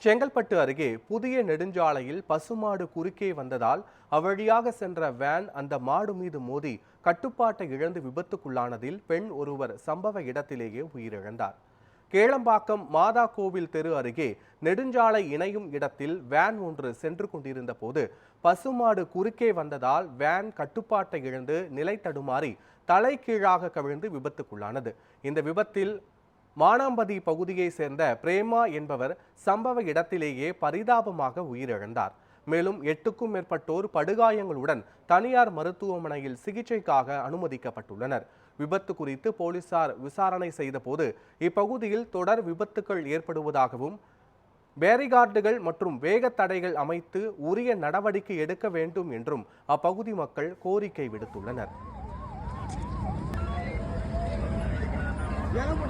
செங்கல்பட்டு அருகே புதிய நெடுஞ்சாலையில் பசுமாடு குறுக்கே வந்ததால் அவ்வழியாக சென்ற வேன் அந்த மாடு மீது மோதி கட்டுப்பாட்டை இழந்து விபத்துக்குள்ளானதில் பெண் ஒருவர் சம்பவ இடத்திலேயே உயிரிழந்தார். கேளம்பாக்கம் மாதா கோவில் தெரு அருகே நெடுஞ்சாலை இணையும் இடத்தில் வேன் ஒன்று சென்று கொண்டிருந்த போது பசுமாடு குறுக்கே வந்ததால் வேன் கட்டுப்பாட்டை இழந்து நிலை தடுமாறி தலைகீழாக கவிழ்ந்து விபத்துக்குள்ளானது. இந்த விபத்தில் மானாம்பதி பகுதியை சேர்ந்த பிரேமா என்பவர் சம்பவ இடத்திலேயே பரிதாபமாக உயிரிழந்தார். மேலும் 8க்கும் மேற்பட்டோர் படுகாயங்களுடன் தனியார் மருத்துவமனையில் சிகிச்சைக்காக அனுமதிக்கப்பட்டுள்ளனர். விபத்து குறித்து போலீசார் விசாரணை செய்த போது இப்பகுதியில் தொடர் விபத்துகள் ஏற்படுவதாகவும் பேரிகார்டுகள் மற்றும் வேக தடைகள் அமைத்து உரிய நடவடிக்கை எடுக்க வேண்டும் என்றும் அப்பகுதி மக்கள் கோரிக்கை விடுத்துள்ளனர். ஏன்